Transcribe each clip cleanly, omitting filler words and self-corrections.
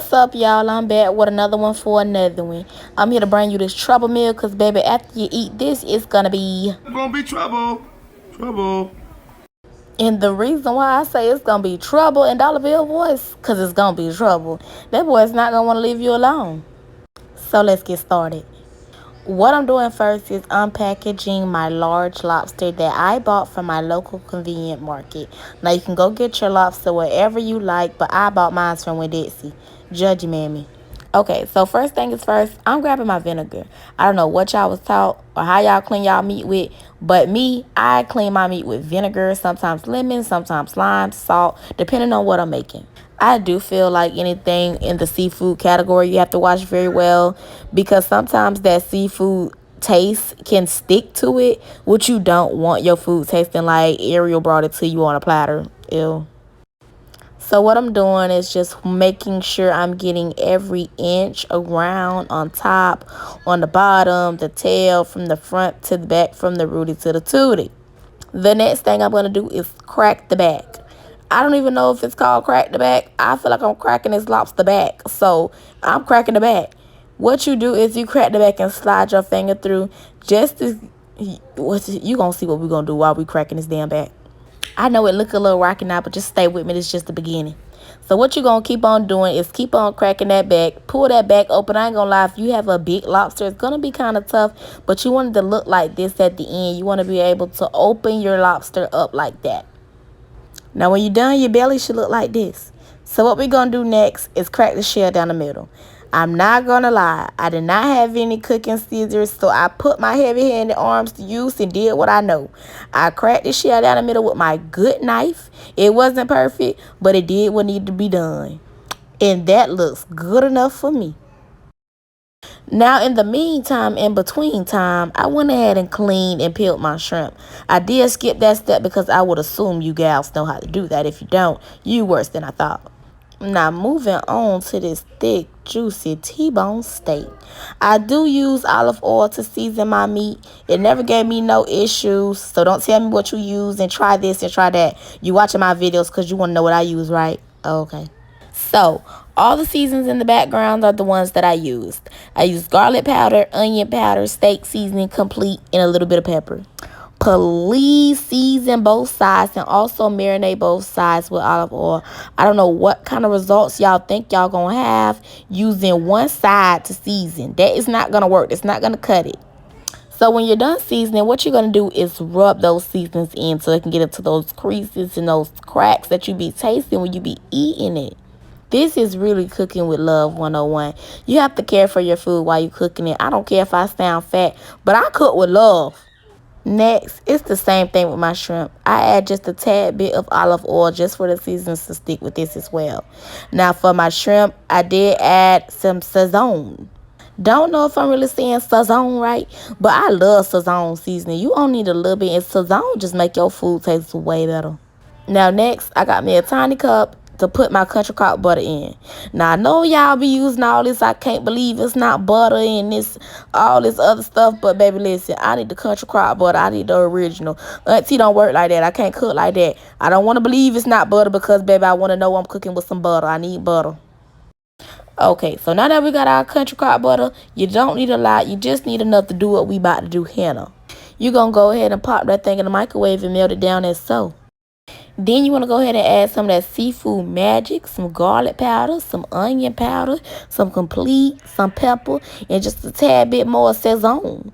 What's up, y'all? I'm back with another one for another one. I'm here to bring you this trouble meal because, baby, after you eat this, it's gonna be trouble. Trouble. And the reason why I say it's gonna be trouble in Dollar Bill voice, because it's gonna be trouble. That boy's not gonna want to leave you alone. So let's get started. What I'm doing first is unpackaging my large lobster that I bought from my local convenient market. Now, you can go get your lobster wherever you like, but I bought mine from Winn Dixie. Judge mammy. Okay, so first thing is first, I'm grabbing my vinegar. I don't know what y'all was taught or how y'all clean y'all meat with, but me, I clean my meat with vinegar, sometimes lemon, sometimes lime, salt, depending on what I'm making. I do feel like anything in the seafood category, you have to wash very well because sometimes that seafood taste can stick to it, which you don't want your food tasting like Ariel brought it to you on a platter. Ew. So what I'm doing is just making sure I'm getting every inch around, on top, on the bottom, the tail, from the front to the back, from the rooty to the tootie. The next thing I'm going to do is crack the back. I don't even know if it's called crack the back. I feel like I'm cracking this lobster back. So I'm cracking the back. What you do is you crack the back and slide your finger through just to... You going to see what we're going to do while we cracking this damn back. I know it look a little rocky now, but just stay with me. This is just the beginning. So what you're going to keep on doing is keep on cracking that back. Pull that back open. I ain't going to lie. If you have a big lobster, it's going to be kind of tough. But you want it to look like this at the end. You want to be able to open your lobster up like that. Now, when you're done, your belly should look like this. So what we're going to do next is crack the shell down the middle. I'm not going to lie. I did not have any cooking scissors, so I put my heavy-handed arms to use and did what I know. I cracked the shell down the middle with my good knife. It wasn't perfect, but it did what needed to be done. And that looks good enough for me. Now, in the meantime, in between time, I went ahead and cleaned and peeled my shrimp. I did skip that step because I would assume you gals know how to do that. If you don't, you worse than I thought. Now, moving on to this thick, juicy T-bone steak. I do use olive oil to season my meat. It never gave me no issues, so don't tell me what you use and try this and try that. You watching my videos because you want to know what I use, right? Okay. So, all the seasons in the background are the ones that I used. I used garlic powder, onion powder, steak seasoning complete, and a little bit of pepper. Please season both sides and also marinate both sides with olive oil. I don't know what kind of results y'all think y'all gonna have using one side to season. That is not gonna work. It's not gonna cut it. So when you're done seasoning, what you're gonna do is rub those seasonings in so it can get into those creases and those cracks that you be tasting when you be eating it. This is really cooking with love 101. You have to care for your food while you're cooking it. I don't care if I sound fat, but I cook with love. Next, it's the same thing with my shrimp. I add just a tad bit of olive oil just for the seasons to stick with this as well. Now for my shrimp, I did add some Sazon. Don't know if I'm really saying Sazon right, but I love Sazon seasoning. You only need a little bit, and Sazon just make your food taste way better. Now next, I got me a tiny cup to put my country crock butter in. Now I know y'all be using all this. I can't believe it's not butter and this all this other stuff, but baby, listen, I need the country crock butter. I need the original. Auntie don't work like that. I can't cook like that. I don't want to believe it's not butter because, baby, I want to know I'm cooking with some butter. I need butter. Okay, so now that we got our country crock butter, you don't need a lot. You just need enough to do what we about to do here. You're going to go ahead and pop that thing in the microwave and melt it down as so. Then you want to go ahead and add some of that seafood magic, some garlic powder, some onion powder, some complete, some pepper, and just a tad bit more Sazon.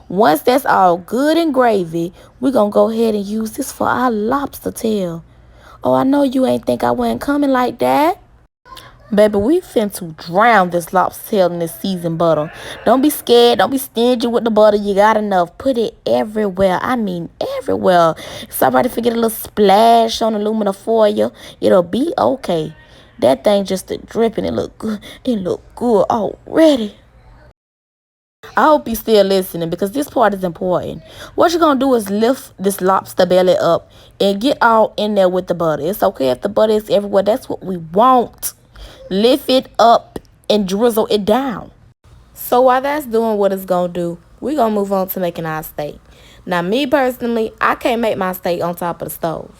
Once that's all good and gravy, we're going to go ahead and use this for our lobster tail. Oh, I know you ain't think I wasn't coming like that. Baby, we finna drown this lobster tail in this seasoned butter. Don't be scared. Don't be stingy with the butter. You got enough. Put it everywhere. I mean everywhere. Somebody forget a little splash on aluminum foil. It'll be okay. That thing just dripping. It look good. It look good already. I hope you still listening because this part is important. What you're going to do is lift this lobster belly up and get all in there with the butter. It's okay if the butter is everywhere. That's what we want. Lift it up and drizzle it down. So while that's doing what it's going to do, we're going to move on to making our steak. Now, me personally, I can't make my steak on top of the stove.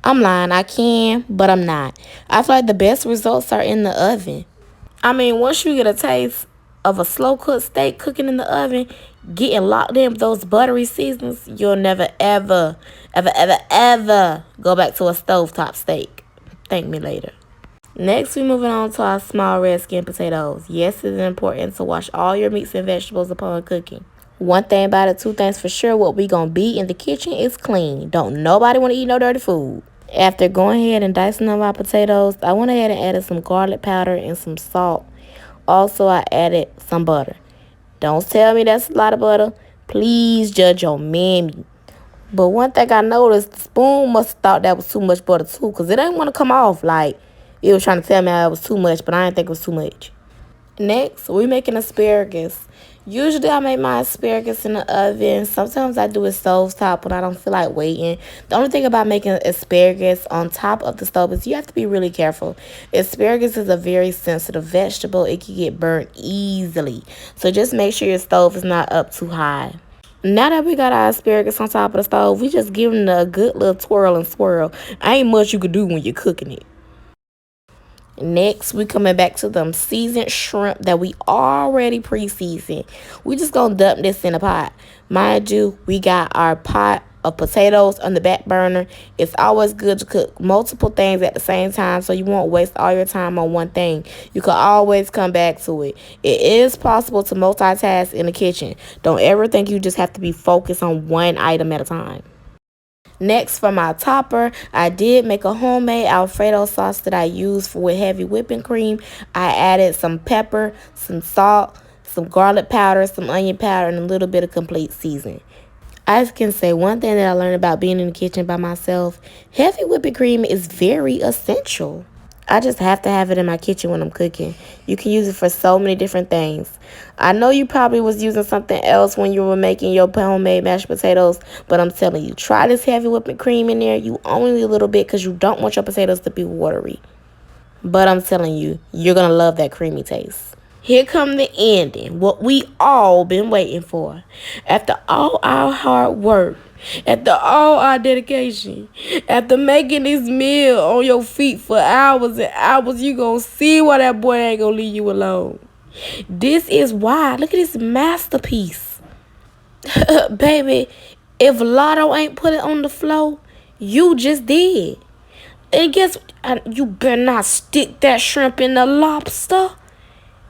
I'm lying. I can, but I'm not. I feel like the best results are in the oven. Once you get a taste of a slow cooked steak cooking in the oven, getting locked in with those buttery seasons, you'll never, ever, ever, ever, ever go back to a stovetop steak. Thank me later. Next, we're moving on to our small red skin potatoes. Yes, it is important to wash all your meats and vegetables upon cooking. One thing about it, two things for sure, what we gonna be in the kitchen is clean. Don't nobody want to eat no dirty food. After going ahead and dicing up our potatoes, I went ahead and added some garlic powder and some salt. Also, I added some butter. Don't tell me that's a lot of butter. Please judge your mammy. But one thing I noticed, the spoon must have thought that was too much butter too, because it didn't want to come off like it was trying to tell me it was too much, but I didn't think it was too much. Next, we're making asparagus. Usually I make my asparagus in the oven. Sometimes I do it stovetop when I don't feel like waiting. The only thing about making asparagus on top of the stove is you have to be really careful. Asparagus is a very sensitive vegetable. It can get burnt easily. So just make sure your stove is not up too high. Now that we got our asparagus on top of the stove, we just give them a good little twirl and swirl. Ain't much you can do when you're cooking it. Next, we coming back to them seasoned shrimp that we already pre-seasoned. We just gonna dump this in a pot. Mind you, we got our pot of potatoes on the back burner. It's always good to cook multiple things at the same time so you won't waste all your time on one thing. You can always come back to it. It is possible to multitask in the kitchen. Don't ever think you just have to be focused on one item at a time. Next, for my topper, I did make a homemade Alfredo sauce that I used with heavy whipping cream. I added some pepper, some salt, some garlic powder, some onion powder, and a little bit of complete seasoning. I can say one thing that I learned about being in the kitchen by myself, heavy whipping cream is very essential. I just have to have it in my kitchen when I'm cooking. You can use it for so many different things. I know you probably was using something else when you were making your homemade mashed potatoes, but I'm telling you, try this heavy whipping cream in there. You only need a little bit because you don't want your potatoes to be watery. But I'm telling you, you're going to love that creamy taste. Here come the ending, what we all been waiting for. After all our hard work, after all our dedication, after making this meal on your feet for hours and hours, you gonna see why that boy ain't gonna leave you alone. This is why. Look at this masterpiece. Baby, if Lotto ain't put it on the floor, you just did. And guess what? You better not stick that shrimp in the lobster.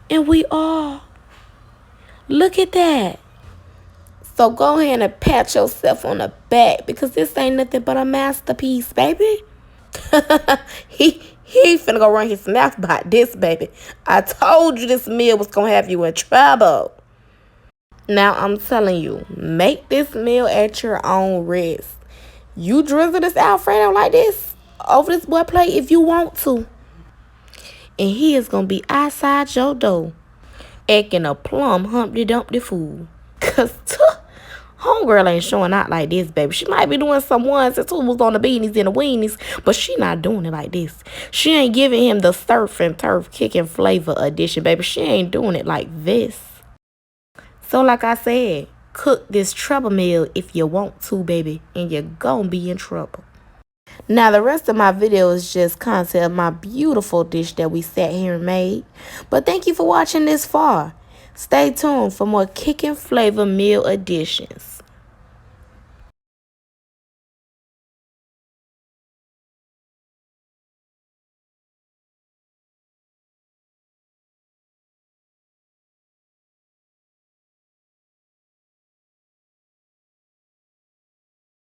And we are. Look at that. So go ahead and pat yourself on the back because this ain't nothing but a masterpiece, baby. he finna go run his mouth about this, baby. I told you this meal was gonna have you in trouble. Now I'm telling you, make this meal at your own risk. You drizzle this Alfredo like this over this boy plate if you want to. And he is gonna be outside your door acting a plumb Humpty Dumpty fool. Cause homegirl ain't showing out like this, baby. She might be doing some ones and twos on the beanies and the weenies, but she not doing it like this. She ain't giving him the surf and turf kicking flavor edition, baby. She ain't doing it like this. So like I said, cook this trouble meal if you want to, baby, and you're gonna be in trouble. Now, the rest of my video is just content of my beautiful dish that we sat here and made. But thank you for watching this far. Stay tuned for more kickin' flavor meal editions.